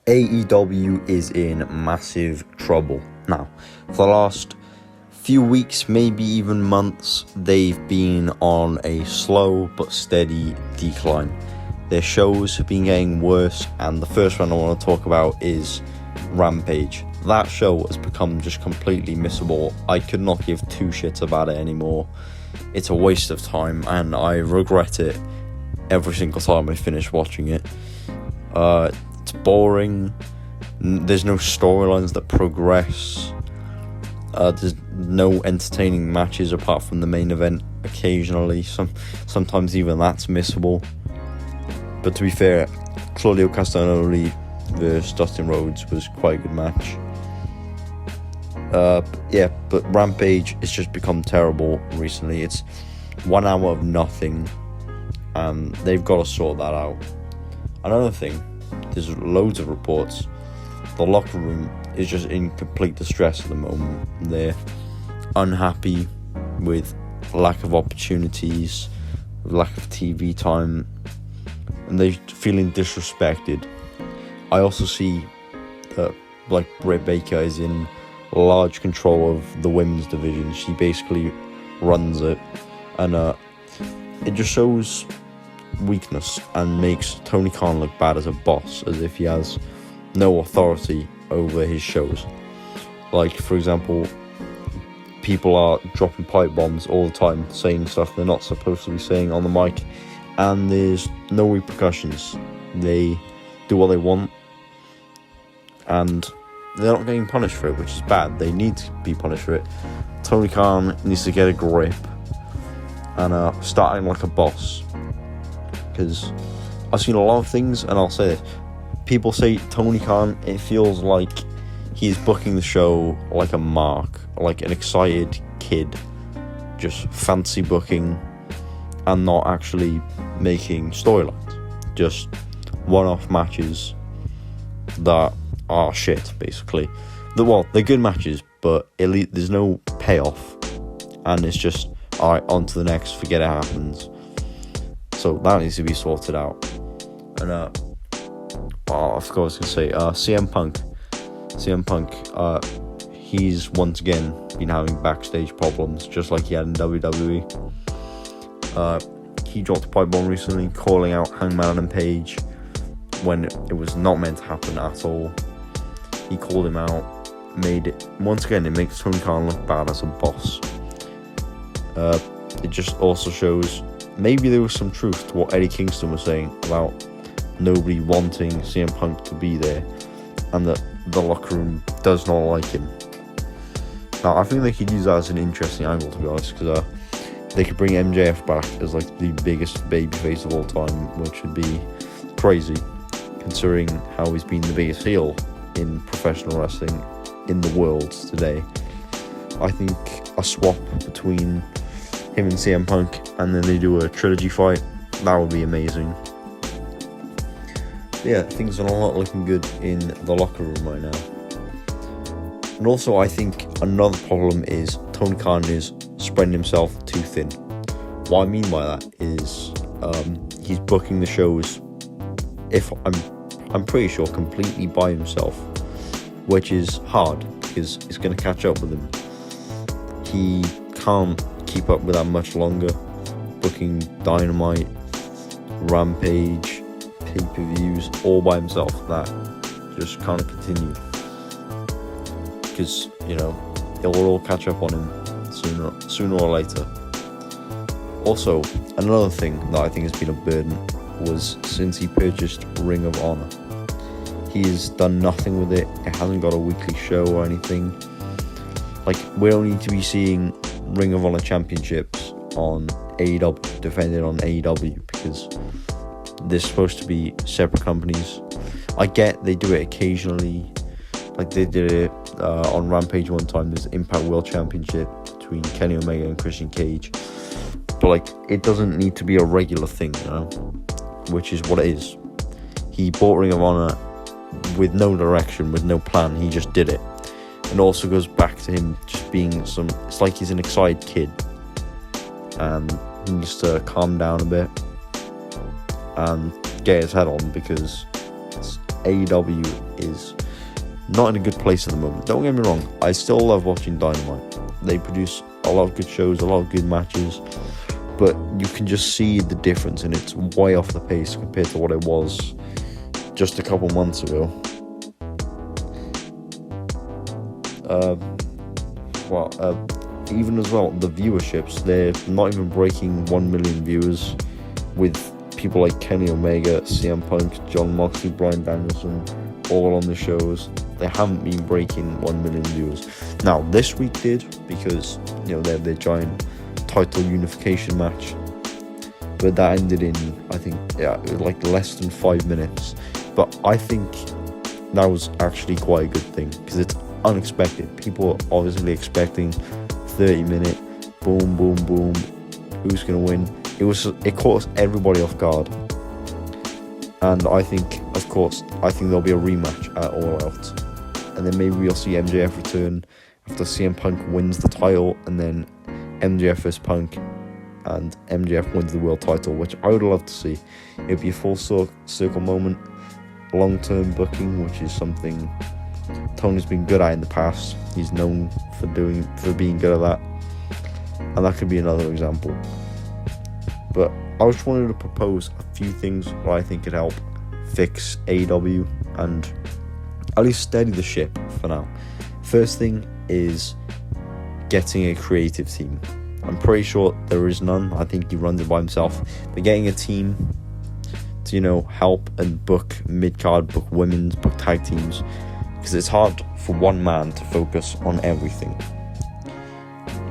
AEW is in massive trouble. Now, for the last few weeks, maybe even months, they've been on a slow but steady decline. Their shows have been getting worse, and the first one I want to talk about is Rampage. That show has become just completely missable. I could not give two shits about it anymore. It's a waste of time, and I regret it every single time I finish watching it. It's boring. There's no storylines that progress. There's no entertaining matches apart from the main event occasionally. Sometimes even that's missable. But to be fair, Claudio Castagnoli versus Dustin Rhodes was quite a good match. But Rampage has just become terrible recently. It's 1 hour of nothing, and they've got to sort that out. Another thing, there's loads of reports. The locker room is just in complete distress at the moment. They're unhappy with lack of opportunities, lack of TV time, and they're feeling disrespected. I also see that Britt Baker is in large control of the women's division. She basically runs it, and it just shows weakness and makes Tony Khan look bad as a boss, as if he has no authority over his shows. Like, for example, people are dropping pipe bombs all the time, saying stuff they're not supposed to be saying on the mic, and there's no repercussions. They do what they want, and they're not getting punished for it, which is bad. They need to be punished for it. Tony Khan needs to get a grip and start acting like a boss. Because I've seen a lot of things, and I'll say this. People say Tony Khan, it feels like he's booking the show like a mark, like an excited kid, just fancy booking and not actually making storylines. Just one-off matches that are shit, basically. They're good matches, but there's no payoff, and it's just, alright, on to the next, forget it happens. So that needs to be sorted out. And I forgot what I was going to say. CM Punk, he's once again been having backstage problems, just like he had in WWE. He dropped a pipe bomb recently, calling out Hangman Adam Page when it was not meant to happen at all. He called him out, once again, it makes Tony Khan look bad as a boss. It just also shows maybe there was some truth to what Eddie Kingston was saying about nobody wanting CM Punk to be there, and that the locker room does not like him. Now, I think they could use that as an interesting angle, to be honest, because they could bring MJF back as like the biggest babyface of all time, which would be crazy, considering how he's been the biggest heel in professional wrestling in the world today. I think a swap between him and CM Punk, and then they do a trilogy fight, that would be amazing. Yeah, things are not looking good in the locker room right now. And also, I think another problem is Tony Khan is spreading himself too thin. What I mean by that is he's booking the shows, I'm pretty sure, completely by himself, which is hard because it's going to catch up with him. He can't keep up with that much longer, booking Dynamite, Rampage, pay-per-views all by himself. That just can't continue, because it will all catch up on him sooner or later. Also, another thing that I think has been a burden was since he purchased Ring of Honor, he's done nothing with it. It hasn't got a weekly show or anything. Like, we don't need to be seeing Ring of Honor championships on AEW, defended on AEW, because they're supposed to be separate companies. I get they do it occasionally, like they did it on Rampage one time. There's Impact World Championship between Kenny Omega and Christian Cage, but it doesn't need to be a regular thing, which is what it is. He bought Ring of Honor with no direction, with no plan. He just did it. And also goes back to him just being it's like he's an excited kid, and he needs to calm down a bit and get his head on, because AEW is not in a good place at the moment. Don't get me wrong, I still love watching Dynamite. They produce a lot of good shows, a lot of good matches, but you can just see the difference, and it's way off the pace compared to what it was just a couple months ago. Even as well, the viewerships, they're not even breaking 1 million viewers, with people like Kenny Omega, CM Punk, John Moxley, Bryan Danielson all on the shows. They haven't been breaking 1 million viewers. Now this week did, because they had their giant title unification match, but that ended in, I think, like less than 5 minutes. But I think that was actually quite a good thing, because it's unexpected. People are obviously expecting 30-minute boom, boom, boom, who's gonna win. It caught everybody off guard, and I think there'll be a rematch at All Out, and then maybe we'll see MJF return after CM Punk wins the title, and then MJF vs Punk, and MJF wins the world title, which I would love to see. It'd be a full circle moment, long-term booking, which is something Tony's been good at in the past. He's known for being good at that, and that could be another example. But I just wanted to propose a few things that I think could help fix AEW and at least steady the ship for now. First thing is getting a creative team. I'm pretty sure there is none. I think he runs it by himself. But getting a team to, help and book mid-card, book women's, book tag teams, because it's hard for one man to focus on everything.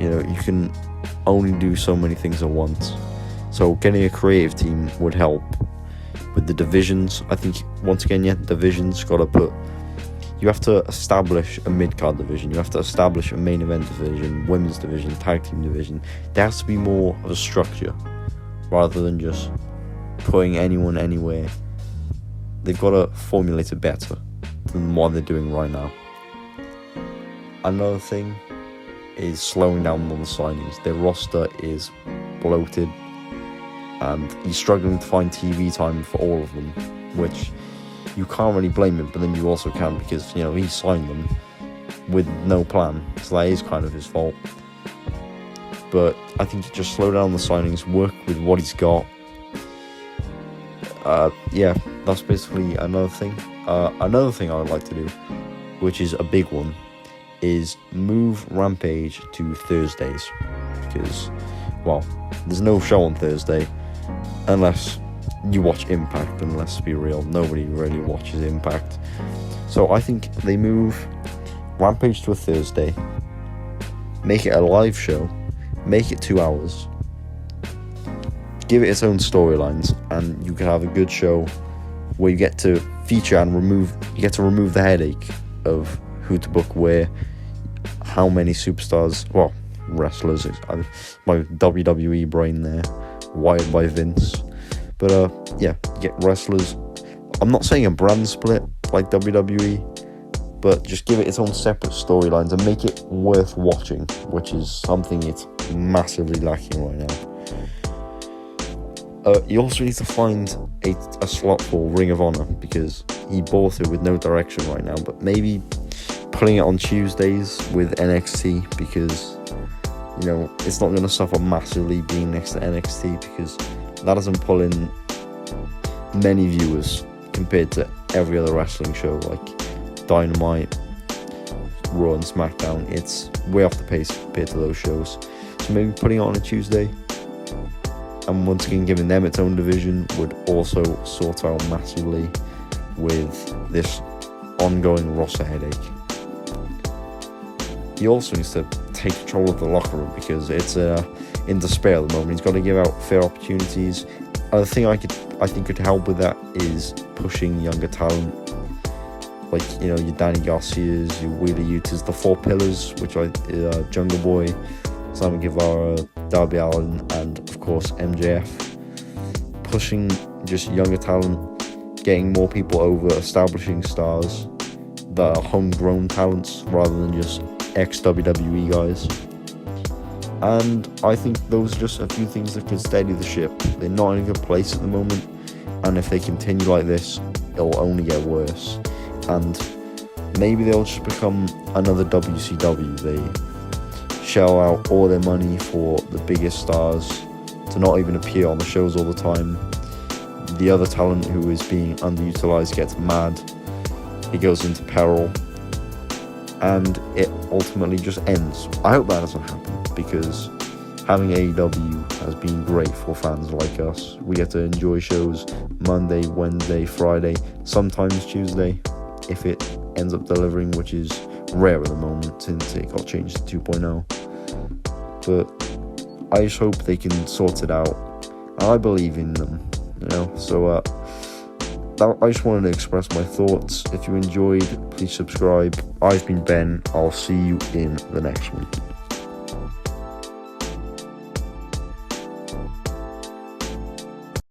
You can only do so many things at once. So getting a creative team would help. With the divisions, I think, once again, divisions, you have to establish a mid-card division, you have to establish a main event division, women's division, tag team division. There has to be more of a structure, rather than just putting anyone anywhere. They've got to formulate it better than what they're doing right now. Another thing is slowing down on the signings. Their roster is bloated, and he's struggling to find TV time for all of them, which you can't really blame him, but then you also can, because he signed them with no plan, so that is kind of his fault. But I think you just slow down the signings, work with what he's got. That's basically another thing. Another thing I would like to do, which is a big one, is move Rampage to Thursdays, because, there's no show on Thursday unless you watch Impact, and let's be real, nobody really watches Impact. So I think they move Rampage to a Thursday, make it a live show, make it 2 hours, give it its own storylines, and you can have a good show where you get to feature and remove the headache of who to book where, how many superstars, wrestlers, my WWE brain there, wired by Vince. But get wrestlers. I'm not saying a brand split like WWE, but just give it its own separate storylines and make it worth watching, which is something it's massively lacking right now. You also need to find a slot for Ring of Honor, because he bought it with no direction right now, but maybe putting it on Tuesdays with NXT, because it's not going to suffer massively being next to NXT, because that doesn't pull in many viewers compared to every other wrestling show like Dynamite, Raw and SmackDown. It's way off the pace compared to those shows. So maybe putting it on a Tuesday, and once again giving them its own division, would also sort out massively with this ongoing roster headache. He also needs to take control of the locker room, because it's in despair at the moment. He's got to give out fair opportunities. Another thing I think could help with that is pushing younger talent, like your Danny Garcias, your Wheeler Utahs, the four pillars, which are Jungle Boy, Simon Guevara, Darby Allin, and of course MJF. Pushing just younger talent, getting more people over, establishing stars that are homegrown talents rather than just ex-WWE guys. And I think those are just a few things that could steady the ship. They're not in a good place at the moment, and if they continue like this, it'll only get worse. And maybe they'll just become another WCW. They shell out all their money for the biggest stars to not even appear on the shows all the time. The other talent who is being underutilized gets mad. He goes into peril. And it ultimately just ends. I hope that doesn't happen, because having AEW has been great for fans like us. We get to enjoy shows Monday, Wednesday, Friday, sometimes Tuesday, if it ends up delivering, which is rare at the moment since it got changed to 2.0. But I just hope they can sort it out. And I believe in them, So I just wanted to express my thoughts. If you enjoyed, please subscribe. I've been Ben. I'll see you in the next one.